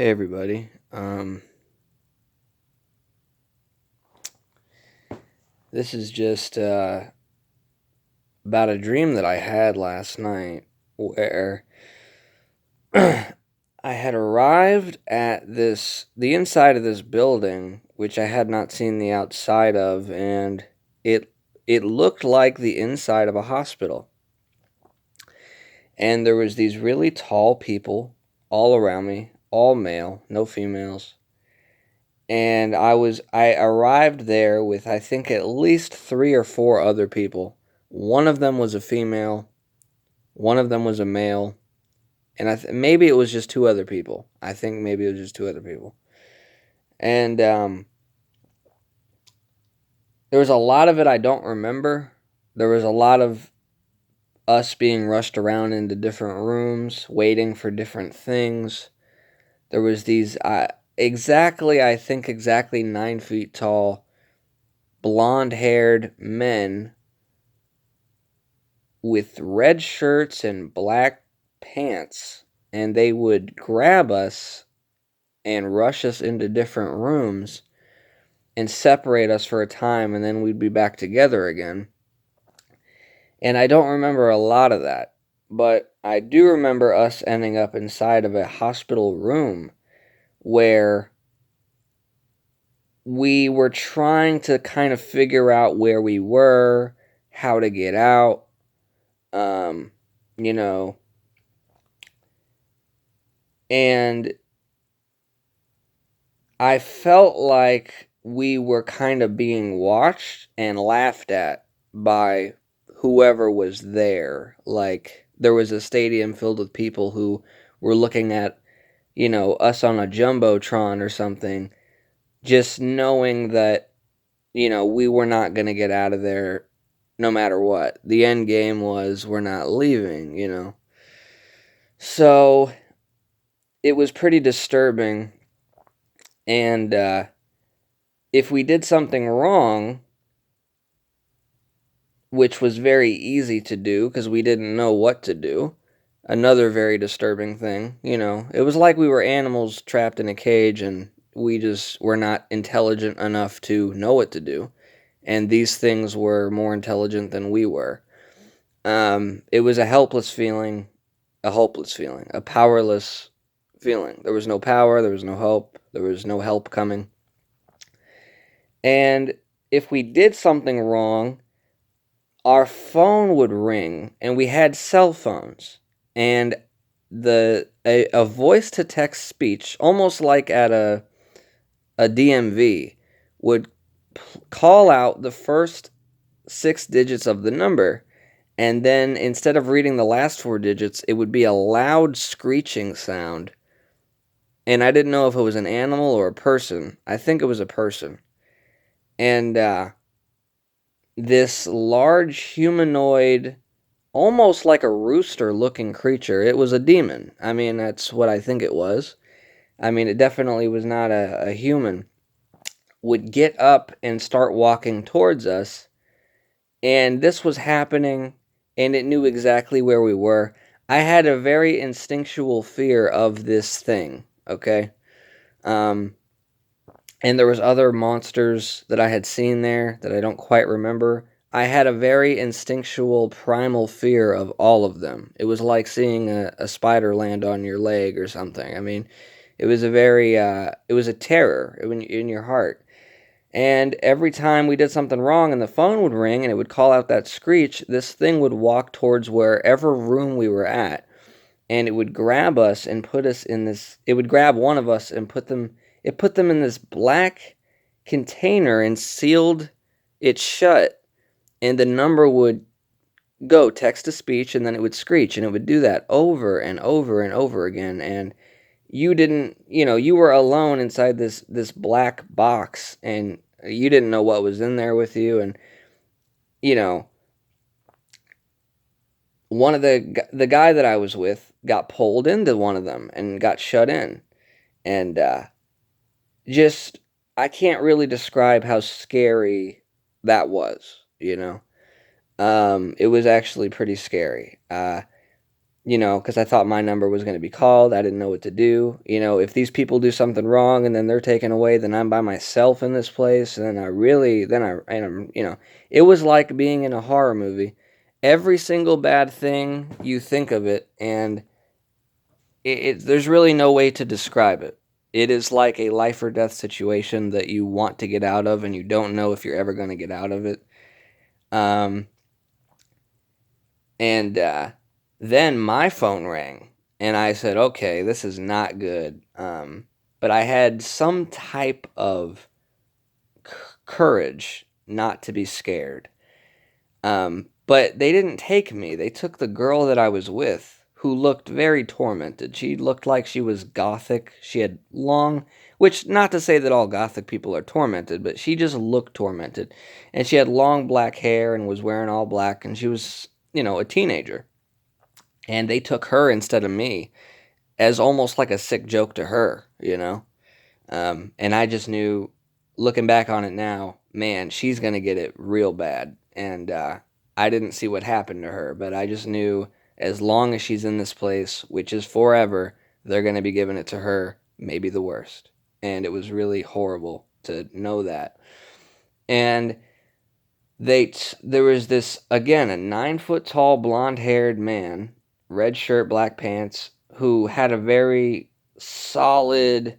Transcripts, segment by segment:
Hey everybody. This is just about a dream that I had last night where I had arrived at the inside of this building, which I had not seen the outside of, and it it looked like the inside of a hospital. And there was these really tall people all around me, all male, no females. And I arrived there with I think at least 3 or 4 other people. One of them was a female, one of them was a male, and maybe it was just 2 other people. I think maybe it was just 2 other people. And there was a lot of it I don't remember. There was a lot of us being rushed around into different rooms, waiting for different things. There was these I think exactly 9 feet tall, blonde-haired men with red shirts and black pants, and they would grab us and rush us into different rooms and separate us for a time, and then we'd be back together again. And I don't remember a lot of that, but I do remember us ending up inside of a hospital room where we were trying to kind of figure out where we were, how to get out, um, you know, and I felt like we were kind of being watched and laughed at by whoever was there. Like, there was a stadium filled with people who were looking at, us on a Jumbotron or something, just knowing that, we were not going to get out of there no matter what. The end game was we're not leaving. So it was pretty disturbing. And if we did something wrong, which was very easy to do because we didn't know what to do. Another very disturbing thing, it was like we were animals trapped in a cage and we just were not intelligent enough to know what to do. And these things were more intelligent than we were. It was a helpless feeling, a hopeless feeling, a powerless feeling. There was no power, there was no hope, there was no help coming. And if we did something wrong, our phone would ring, and we had cell phones, and a voice to text speech, almost like at a DMV, would call out the first 6 digits of the number, and then instead of reading the last 4 digits, it would be a loud screeching sound. And I didn't know if it was an animal or a person. I think it was a person. And this large humanoid, almost like a rooster looking creature. It was a demon. I mean, that's what I think it was. I mean, it definitely was not a human. Would get up and start walking towards us. And this was happening, and it knew exactly where we were. I had a very instinctual fear of this thing, okay? Um, and there was other monsters that I had seen there that I don't quite remember. I had a very instinctual primal fear of all of them. It was like seeing a spider land on your leg or something. I mean, it was it was a terror in your heart. And every time we did something wrong and the phone would ring and it would call out that screech, this thing would walk towards wherever room we were at. And it would grab us and put us in this, it would grab one of us and put them in this black container and sealed it shut. And the number would go text to speech, and then it would screech, and it would do that over and over and over again. And you didn't, you were alone inside this black box, and you didn't know what was in there with you. And you know one of the guy that I was with got pulled into one of them and got shut in. And just, I can't really describe how scary that was. It was actually pretty scary. because I thought my number was going to be called. I didn't know what to do. If these people do something wrong and then they're taken away, then I'm by myself in this place. And then it was like being in a horror movie. Every single bad thing you think of it, and there's really no way to describe it. It is like a life or death situation that you want to get out of, and you don't know if you're ever going to get out of it. Um, and then my phone rang, and I said, okay, this is not good. But I had some type of courage not to be scared. But they didn't take me. They took the girl that I was with, who looked very tormented. She looked like she was gothic. She had long, which, not to say that all gothic people are tormented, but she just looked tormented. And she had long black hair and was wearing all black, and she was, a teenager. And they took her instead of me as almost like a sick joke to her. And I just knew, looking back on it now, man, she's going to get it real bad. And I didn't see what happened to her, but I just knew as long as she's in this place, which is forever, they're going to be giving it to her, maybe the worst. And it was really horrible to know that. And there was this, again, a 9 foot tall, blonde haired man, red shirt, black pants, who had a very solid,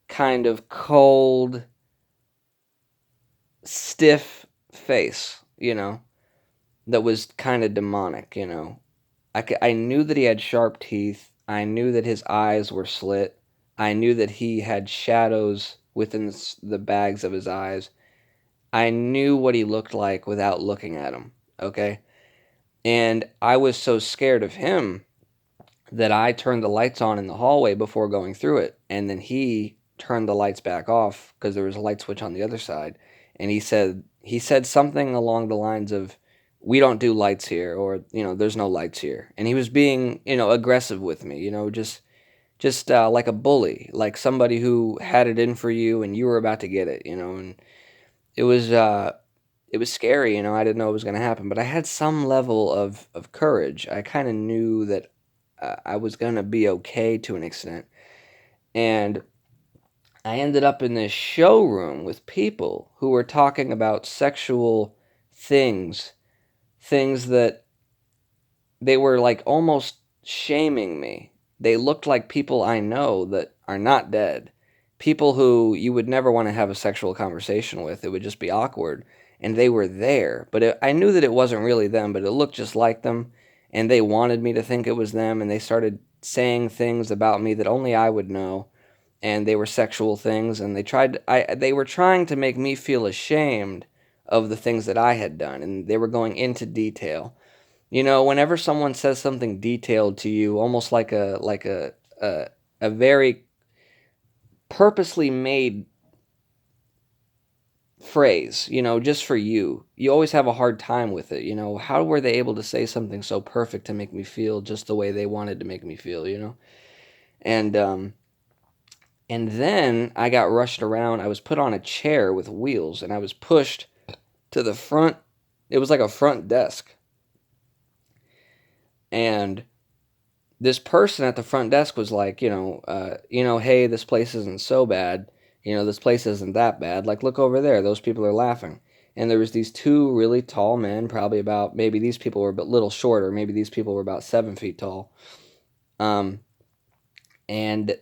kind of cold, stiff face, that was kind of demonic. I knew that he had sharp teeth. I knew that his eyes were slit. I knew that he had shadows within the bags of his eyes. I knew what he looked like without looking at him, okay? And I was so scared of him that I turned the lights on in the hallway before going through it. And then he turned the lights back off because there was a light switch on the other side. And he said something along the lines of, "We don't do lights here," or, "There's no lights here." And he was being, aggressive with me, just like a bully, like somebody who had it in for you and you were about to get it. And it was it was scary. I didn't know what was going to happen, but I had some level of courage. I kind of knew that I was going to be okay to an extent. And I ended up in this showroom with people who were talking about sexual things, things that they were like almost shaming me. They looked like people I know that are not dead. People who you would never want to have a sexual conversation with. It would just be awkward. And they were there. But I knew that it wasn't really them, but it looked just like them. And they wanted me to think it was them. And they started saying things about me that only I would know. And they were sexual things. And they were trying to make me feel ashamed of the things that I had done. And they were going into detail. Whenever someone says something detailed to you, almost like a very purposely made phrase, just for you, you always have a hard time with it. How were they able to say something so perfect to make me feel just the way they wanted to make me feel? And and then I got rushed around. I was put on a chair with wheels, and I was pushed to the front. It was like a front desk. And this person at the front desk was like, hey, this place isn't so bad. This place isn't that bad. Like, look over there. Those people are laughing. And there was these two really tall men, probably about, maybe these people were a little shorter. Maybe these people were about 7 feet tall. And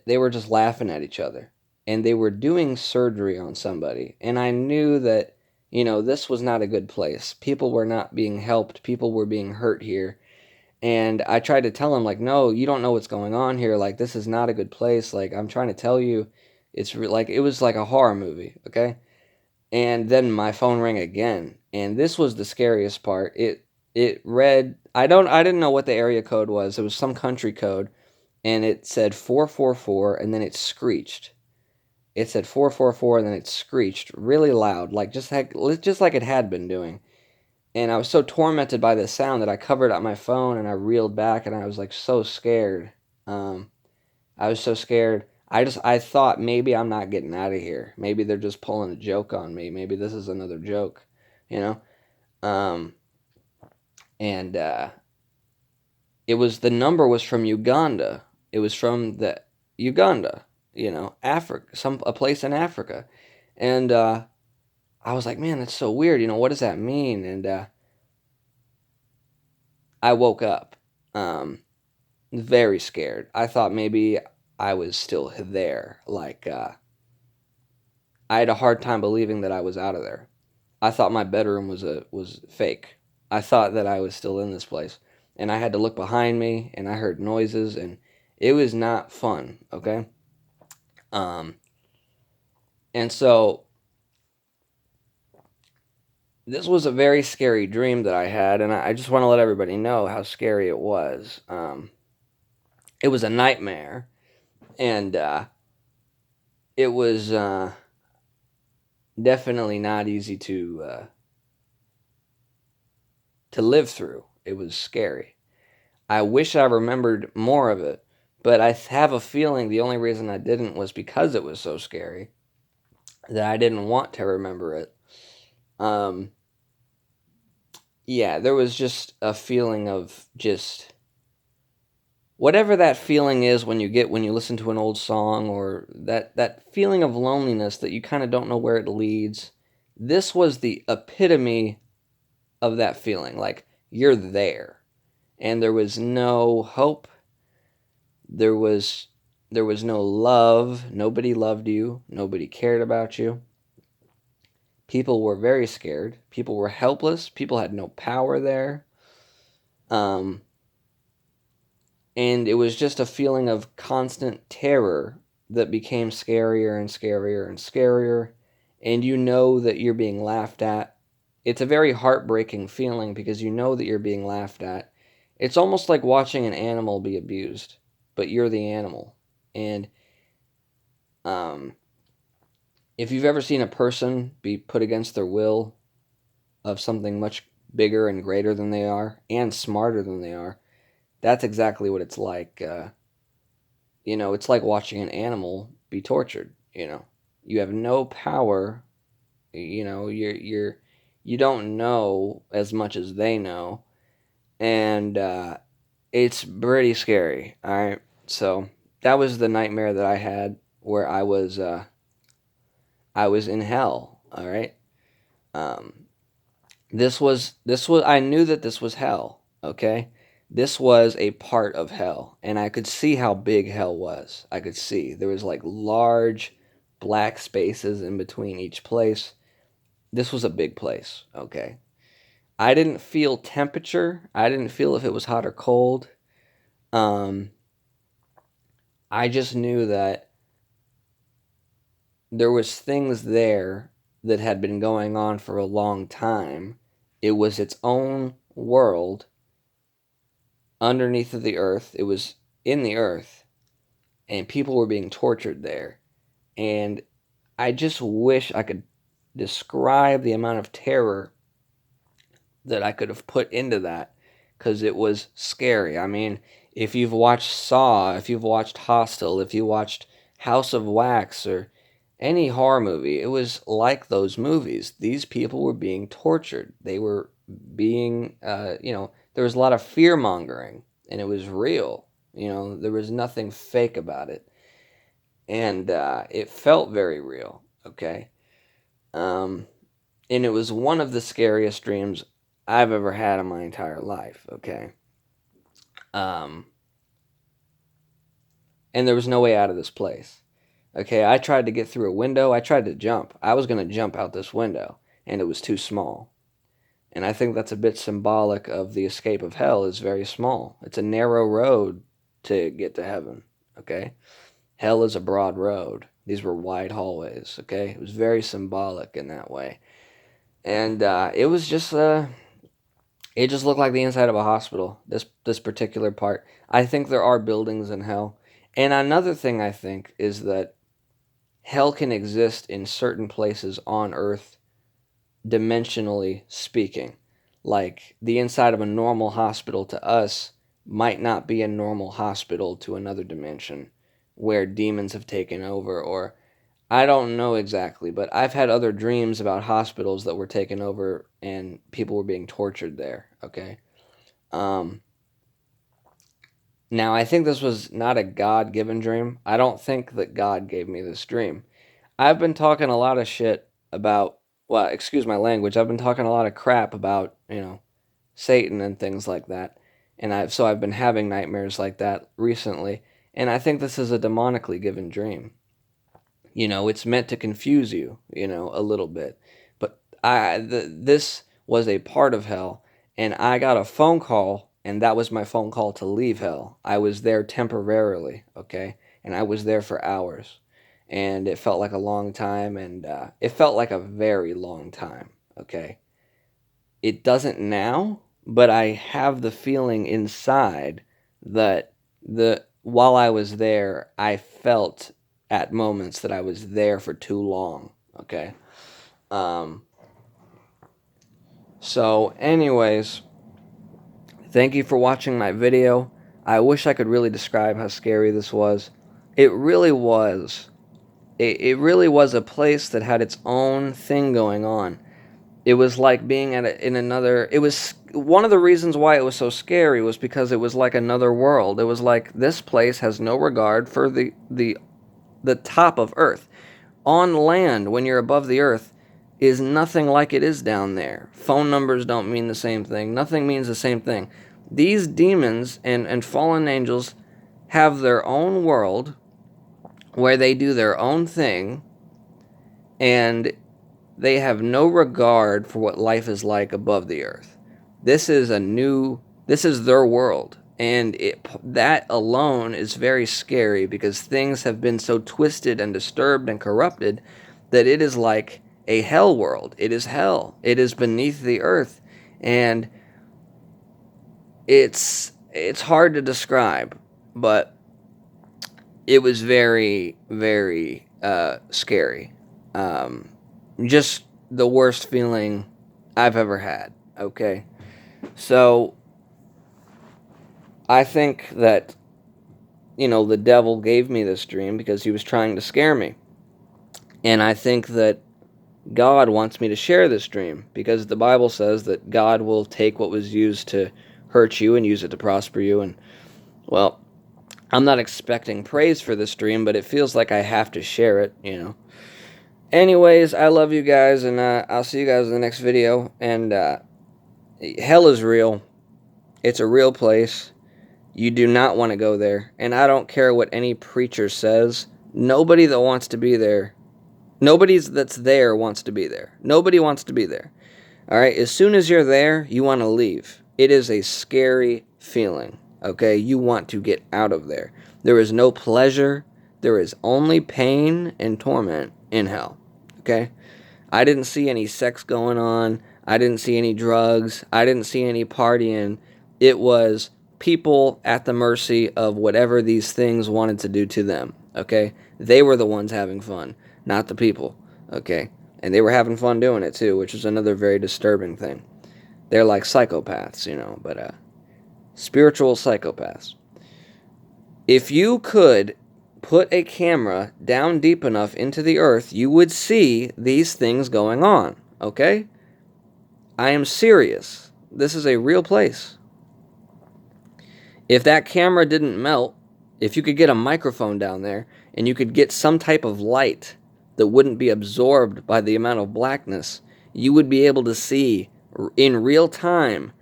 they were just laughing at each other. And they were doing surgery on somebody. And I knew that, this was not a good place. People were not being helped. People were being hurt here. And I tried to tell him, like, no, you don't know what's going on here. Like, this is not a good place. Like, I'm trying to tell you, like, it was like a horror movie, okay? And then my phone rang again. And this was the scariest part. It read, I didn't know what the area code was. It was some country code. And it said 444, and then it screeched. It said 444, and then it screeched really loud, like just like it had been doing. And I was so tormented by this sound that I covered up my phone and I reeled back, and I was like so scared. Um, I was so scared. I thought maybe I'm not getting out of here. Maybe they're just pulling a joke on me. Maybe this is another joke, you know. Um, and the number was from Uganda. It was from the Uganda, Africa, a place in Africa. And I was like, man, that's so weird. What does that mean? And I woke up very scared. I thought maybe I was still there. Like, I had a hard time believing that I was out of there. I thought my bedroom was fake. I thought that I was still in this place. And I had to look behind me and I heard noises and it was not fun, okay? Um and so this was a very scary dream that I had, and I just want to let everybody know how scary it was. It was a nightmare, and it was definitely not easy to live through. It was scary. I wish I remembered more of it, but I have a feeling the only reason I didn't was because it was so scary that I didn't want to remember it. Um, yeah, there was just a feeling of just whatever that feeling is when you get when you listen to an old song, or that feeling of loneliness that you kind of don't know where it leads. This was the epitome of that feeling. Like, you're there and there was no hope. There was no love. Nobody loved you. Nobody cared about you. People were very scared. People were helpless. People had no power there. Um, and it was just a feeling of constant terror that became scarier and scarier and scarier. And you know that you're being laughed at. It's a very heartbreaking feeling because you know that you're being laughed at. It's almost like watching an animal be abused, but you're the animal. And um, if you've ever seen a person be put against their will of something much bigger and greater than they are and smarter than they are, that's exactly what it's like. It's like watching an animal be tortured. You have no power. You don't know as much as they know, and it's pretty scary. All right, so that was the nightmare that I had where I was in hell. All right. Um, this was I knew that this was hell, okay? This was a part of hell, and I could see how big hell was. I could see there was like large black spaces in between each place. This was a big place, okay? I didn't feel temperature. I didn't feel if it was hot or cold. Um I just knew that there was things there that had been going on for a long time. It was its own world underneath of the earth. It was in the earth, and people were being tortured there. And I just wish I could describe the amount of terror that I could have put into that because it was scary. I mean, if you've watched Saw, if you've watched Hostel, if you watched House of Wax, or any horror movie, it was like those movies. These people were being tortured. They were being, there was a lot of fear mongering, and it was real. There was nothing fake about it. And it felt very real, okay? Um, and it was one of the scariest dreams I've ever had in my entire life, okay? Um, and there was no way out of this place. Okay, I tried to get through a window. I tried to jump. I was going to jump out this window, and it was too small. And I think that's a bit symbolic of the escape of hell is very small. It's a narrow road to get to heaven, okay? Hell is a broad road. These were wide hallways, okay? It was very symbolic in that way. And it just looked like the inside of a hospital. This particular part. I think there are buildings in hell. And another thing I think is that hell can exist in certain places on earth, dimensionally speaking. Like, the inside of a normal hospital to us might not be a normal hospital to another dimension where demons have taken over, or I don't know exactly, but I've had other dreams about hospitals that were taken over and people were being tortured there, okay? Um, Now, I think this was not a God-given dream. I don't think that God gave me this dream. I've been talking a lot of shit about, well, excuse my language, I've been talking a lot of crap about, Satan and things like that. And I've been having nightmares like that recently. And I think this is a demonically given dream. It's meant to confuse you, a little bit. But this was a part of hell, and I got a phone call, and that was my phone call to leave hell. I was there temporarily, okay? And I was there for hours. And it felt like a long time, and it felt like a very long time, okay? It doesn't now, but I have the feeling inside that while I was there, I felt at moments that I was there for too long. Okay. Um, so, anyways, thank you for watching my video. I wish I could really describe how scary this was. It really was. It really was a place that had its own thing going on. It was like being in another. It was one of the reasons why it was so scary was because it was like another world. It was like this place has no regard for the top of Earth. On land, when you're above the earth, is nothing like it is down there. Phone numbers don't mean the same thing. Nothing means the same thing. These demons and fallen angels have their own world where they do their own thing, and they have no regard for what life is like above the earth. This is their world. And that alone is very scary because things have been so twisted and disturbed and corrupted that it is like a hell world. It is hell. It is beneath the earth. And it's hard to describe, but it was very, very scary. Just the worst feeling I've ever had, okay? So, I think that, the devil gave me this dream because he was trying to scare me. And I think that God wants me to share this dream because the Bible says that God will take what was used to hurt you and use it to prosper you. And, well, I'm not expecting praise for this dream, but it feels like I have to share it. Anyways, I love you guys, and I'll see you guys in the next video. And hell is real. It's a real place. You do not want to go there. And I don't care what any preacher says. Nobody that wants to be there, nobody that's there wants to be there. Nobody wants to be there. All right? As soon as you're there, you want to leave. It is a scary feeling, okay? You want to get out of there. There is no pleasure. There is only pain and torment in hell, okay? I didn't see any sex going on. I didn't see any drugs. I didn't see any partying. It was people at the mercy of whatever these things wanted to do to them, okay? They were the ones having fun, not the people, okay? And they were having fun doing it too, which is another very disturbing thing. They're like psychopaths, but spiritual psychopaths. If you could put a camera down deep enough into the earth, you would see these things going on, okay? I am serious. This is a real place. If that camera didn't melt, if you could get a microphone down there and you could get some type of light that wouldn't be absorbed by the amount of blackness, you would be able to see in real time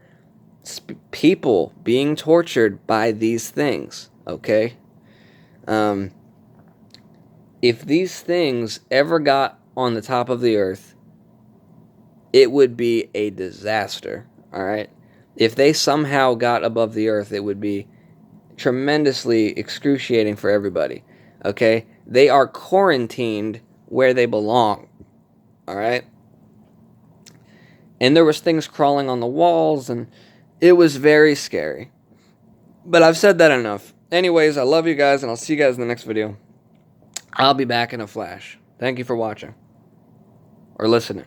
people being tortured by these things, okay? If these things ever got on the top of the earth, it would be a disaster, all right? If they somehow got above the earth, it would be tremendously excruciating for everybody, okay? They are quarantined where they belong, all right? And there was things crawling on the walls, and it was very scary. But I've said that enough. Anyways, I love you guys, and I'll see you guys in the next video. I'll be back in a flash. Thank you for watching. Or listening.